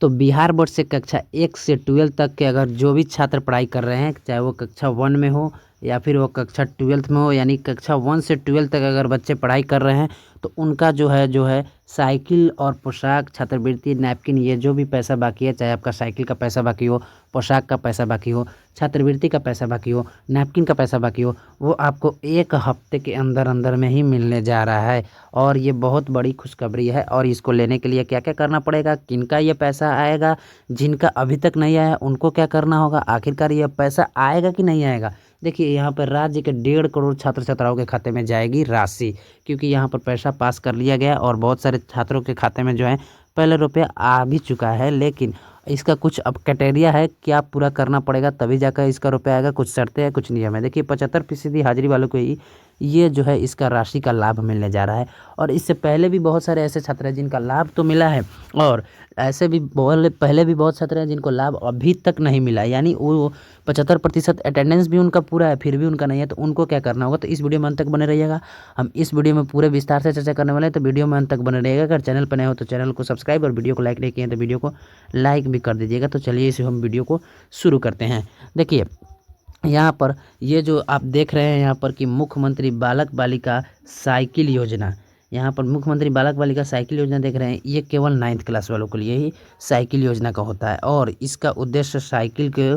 तो बिहार बोर्ड से कक्षा 1 से 12 तक के अगर जो भी छात्र पढ़ाई कर रहे हैं, चाहे वो कक्षा 1 में हो या फिर वो कक्षा 12th में हो, यानी कक्षा 1 से 12 तक अगर बच्चे पढ़ाई कर रहे हैं तो उनका जो है साइकिल और पोशाक, छात्रवृत्ति, नैपकिन, ये जो भी पैसा बाकी है, चाहे आपका साइकिल का पैसा बाकी हो, पोशाक का पैसा बाकी हो, छात्रवृत्ति का पैसा बाकी हो, नैपकिन का पैसा बाकी हो, वो आपको 1 हफ्ते के अंदर अंदर में ही मिलने जा रहा है। और ये बहुत बड़ी खुशखबरी है। और इसको लेने के लिए क्या क्या करना पड़ेगा, किनका ये पैसा आएगा, जिनका अभी तक नहीं आया उनको क्या करना होगा, आखिरकार ये पैसा आएगा कि नहीं आएगा। देखिए, यहाँ पर राज्य के 1.5 करोड़ छात्र छात्राओं के खाते में जाएगी राशि, क्योंकि यहाँ पर पैसा पास कर लिया गया और बहुत सारे छात्रों के खाते में जो है पहले रुपया आ भी चुका है। लेकिन इसका कुछ अब क्राइटेरिया है, क्या पूरा करना पड़ेगा तभी जाकर इसका रुपया आएगा। कुछ शर्तें हैं, कुछ नियम है। देखिए, 75% हाजिरी वालों को ही ये जो है इसका राशि का लाभ मिलने जा रहा है। और इससे पहले भी बहुत सारे ऐसे छात्र हैं जिनका लाभ तो मिला है, और ऐसे भी पहले भी बहुत छात्र हैं जिनको लाभ अभी तक नहीं मिला, यानी वो 75% अटेंडेंस भी उनका पूरा है फिर भी उनका नहीं है। तो उनको क्या करना होगा, तो इस वीडियो में अंत तक बने रहिएगा। हम इस वीडियो में पूरे विस्तार से चर्चा करने वाले हैं, तो वीडियो में अंत तक बने रहिएगा। अगर चैनल पर नए हो तो चैनल को सब्सक्राइब और वीडियो को लाइक नहीं किए तो वीडियो को लाइक भी कर दीजिएगा। तो चलिए इसे हम वीडियो को शुरू करते हैं। देखिए, यहाँ पर ये जो आप देख रहे हैं यहाँ पर कि मुख्यमंत्री बालक बालिका साइकिल योजना, यहाँ पर मुख्यमंत्री बालक बालिका साइकिल योजना देख रहे हैं, ये केवल 9th क्लास वालों के लिए ही साइकिल योजना का होता है। और इसका उद्देश्य साइकिल के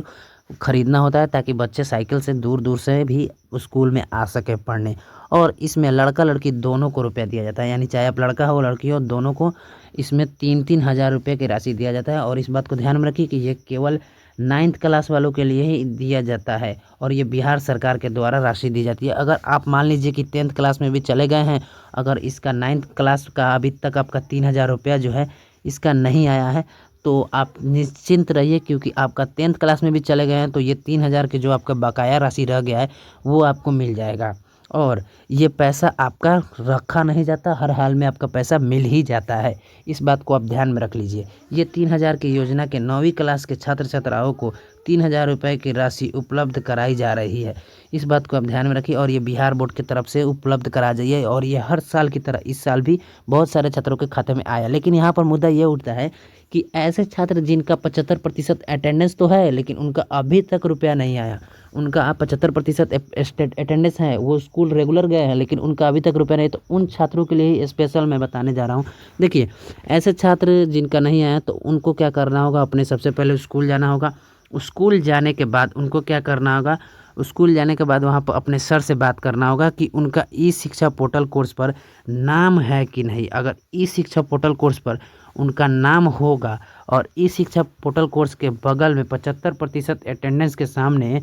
खरीदना होता है ताकि बच्चे साइकिल से दूर दूर से भी स्कूल में आ सके पढ़ने। और इसमें लड़का लड़की दोनों को रुपया दिया जाता है, यानी चाहे आप लड़का हो लड़की हो, दोनों को इसमें 3-3 हज़ार रुपये की राशि दिया जाता है। और इस बात को ध्यान में रखिए कि ये केवल 9th क्लास वालों के लिए ही दिया जाता है, और ये बिहार सरकार के द्वारा राशि दी जाती है। अगर आप मान लीजिए कि 10th क्लास में भी चले गए हैं, अगर इसका 9th क्लास का अभी तक आपका 3,000 रुपया जो है इसका नहीं आया है, तो आप निश्चिंत रहिए, क्योंकि आपका 10th क्लास में भी चले गए हैं तो ये 3,000 के जो आपका बकाया राशि रह गया है वो आपको मिल जाएगा। और ये पैसा आपका रखा नहीं जाता, हर हाल में आपका पैसा मिल ही जाता है। इस बात को आप ध्यान में रख लीजिए। ये 3,000 की योजना के 9वीं क्लास के छात्र छात्राओं को 3,000 रुपये की राशि उपलब्ध कराई जा रही है। इस बात को आप ध्यान में रखिए, और ये बिहार बोर्ड की तरफ से उपलब्ध करा जाइए। और ये हर साल की तरह इस साल भी बहुत सारे छात्रों के खाते में आया। लेकिन यहाँ पर मुद्दा ये उठता है कि ऐसे छात्र जिनका 75% अटेंडेंस तो है लेकिन उनका अभी तक रुपया नहीं आया, उनका 75% अटेंडेंस है, वो स्कूल रेगुलर गए हैं लेकिन उनका अभी तक रुपया नहीं, तो उन छात्रों के लिए ही स्पेशल मैं बताने जा रहा हूँ। देखिए, ऐसे छात्र जिनका नहीं आया तो उनको क्या करना होगा, अपने सबसे पहले स्कूल जाना होगा। स्कूल जाने के बाद उनको क्या करना होगा, स्कूल जाने के बाद वहाँ पर अपने सर से बात करना होगा कि उनका ई शिक्षा पोर्टल कोर्स पर नाम है कि नहीं। अगर ई शिक्षा पोर्टल कोर्स पर उनका नाम होगा और ई शिक्षा पोर्टल कोर्स के बगल में 75% अटेंडेंस के सामने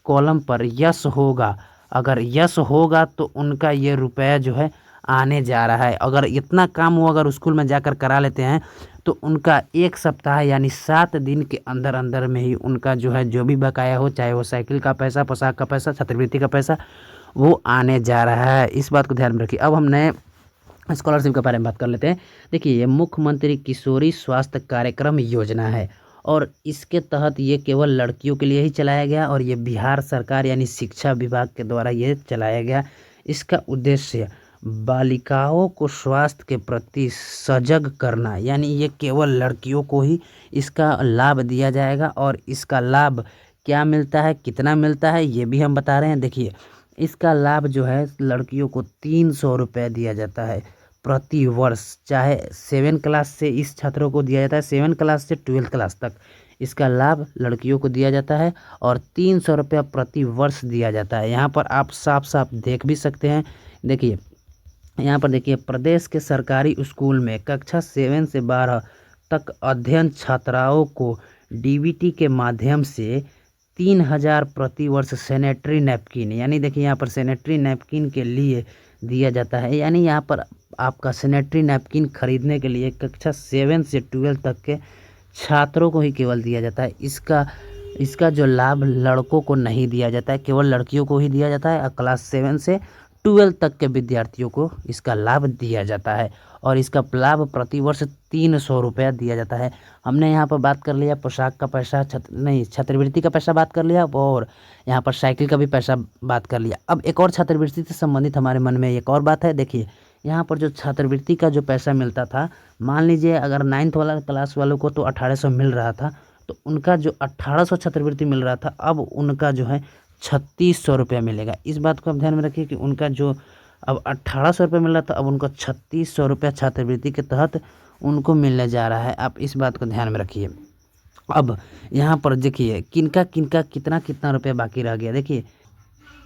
कॉलम पर यस होगा, अगर यस होगा तो उनका ये रुपया जो है आने जा रहा है। अगर इतना काम वो अगर स्कूल में जाकर करा लेते हैं तो उनका 1 सप्ताह यानी 7 दिन के अंदर अंदर में ही उनका जो है जो भी बकाया हो, चाहे वो साइकिल का पैसा, पोशाक का पैसा, छात्रवृत्ति का पैसा, वो आने जा रहा है। इस बात को ध्यान में रखिए। अब हम नए स्कॉलरशिप के बारे में बात कर लेते हैं। देखिए, ये मुख्यमंत्री किशोरी स्वास्थ्य कार्यक्रम योजना है, और इसके तहत ये केवल लड़कियों के लिए ही चलाया गया, और ये बिहार सरकार यानी शिक्षा विभाग के द्वारा ये चलाया गया। इसका उद्देश्य बालिकाओं को स्वास्थ्य के प्रति सजग करना, यानी ये केवल लड़कियों को ही इसका लाभ दिया जाएगा। और इसका लाभ क्या मिलता है, कितना मिलता है, ये भी हम बता रहे हैं। देखिए, इसका लाभ जो है लड़कियों को 300 रुपये दिया जाता है प्रति वर्ष, चाहे 7 क्लास से इस छात्रों को दिया जाता है, 7 क्लास से 12th क्लास तक इसका लाभ लड़कियों को दिया जाता है, और 300 रुपया प्रति वर्ष दिया जाता है। यहाँ पर आप साफ साफ देख भी सकते हैं। देखिए, यहाँ पर देखिए, प्रदेश के सरकारी स्कूल में कक्षा 7 से 12 तक अध्ययन छात्राओं को डीबीटी के माध्यम से 3,000 प्रति वर्ष सैनिटरी नैपकिन, यानी देखिए यहाँ पर सैनिटरी नैपकिन के लिए दिया जाता है। यानी यहाँ पर आपका सैनिटरी नैपकिन खरीदने के लिए कक्षा 7 से 12 तक के छात्रों को ही केवल दिया जाता है। इसका जो लाभ लड़कों को नहीं दिया जाता है, केवल लड़कियों को ही दिया जाता है। और क्लास 7 से 12 तक के विद्यार्थियों को इसका लाभ दिया जाता है, और इसका लाभ प्रति वर्ष 300 रुपया दिया जाता है। हमने यहाँ पर बात कर लिया पोशाक का पैसा, छात्रवृत्ति का पैसा बात कर लिया, और यहाँ पर साइकिल का भी पैसा बात कर लिया। अब एक और छात्रवृत्ति से संबंधित हमारे मन में एक और बात है। देखिए, यहाँ पर जो छात्रवृत्ति का जो पैसा मिलता था, मान लीजिए अगर 9th वाला क्लास वालों को तो 1800 मिल रहा था, तो उनका जो 1800 छात्रवृत्ति मिल रहा था, अब उनका जो है 3600 रुपया मिलेगा। इस बात को आप ध्यान में रखिए कि उनका जो अब 1800 रुपये मिल रहा था, अब उनको 3600 रुपया छात्रवृत्ति के तहत उनको मिलने जा रहा है। आप इस बात को ध्यान में रखिए। अब यहाँ पर देखिए किनका किनका कितना कितना रुपया बाकी रह गया।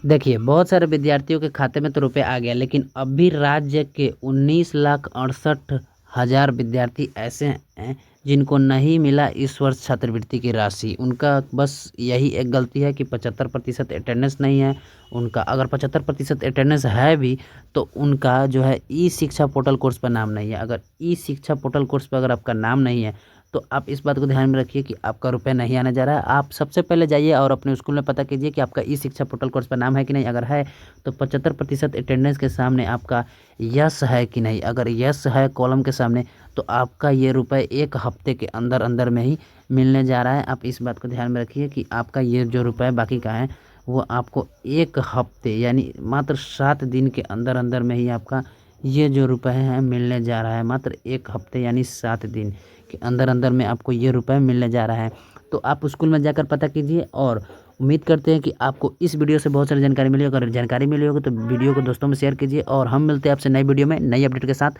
देखिए बहुत सारे विद्यार्थियों के खाते में तो रुपये आ गया, लेकिन अब भी राज्य के 19,68,000 विद्यार्थी ऐसे हैं जिनको नहीं मिला इस वर्ष छात्रवृत्ति की राशि। उनका बस यही एक गलती है कि 75% अटेंडेंस नहीं है उनका। अगर 75% अटेंडेंस है भी तो उनका जो है ई शिक्षा पोर्टल कोर्स पर नाम नहीं है। अगर ई शिक्षा पोर्टल कोर्स पर अगर आपका नाम नहीं है तो आप इस बात को ध्यान में रखिए कि आपका रुपया नहीं आने जा रहा है। आप सबसे पहले जाइए और अपने स्कूल में पता कीजिए कि आपका ई शिक्षा पोर्टल कोर्स पर नाम है कि नहीं। अगर है तो 75% अटेंडेंस के सामने आपका यस है कि नहीं। अगर यस है कॉलम के सामने तो आपका ये रुपये 1 हफ्ते के अंदर अंदर में ही मिलने जा रहा है। आप इस बात को ध्यान में रखिए कि आपका ये जो रुपये बाकी का है वो आपको 1 हफ्ते यानी मात्र 7 दिन के अंदर अंदर में ही आपका ये जो रुपये हैं मिलने जा रहा है। मात्र 1 हफ्ते यानी 7 दिन के अंदर अंदर में आपको ये रुपये मिलने जा रहा है। तो आप स्कूल में जाकर पता कीजिए और उम्मीद करते हैं कि आपको इस वीडियो से बहुत सारी जानकारी मिली। अगर जानकारी मिली होगी तो वीडियो को दोस्तों में शेयर कीजिए और हम मिलते हैं आपसे नई वीडियो में नई अपडेट के साथ।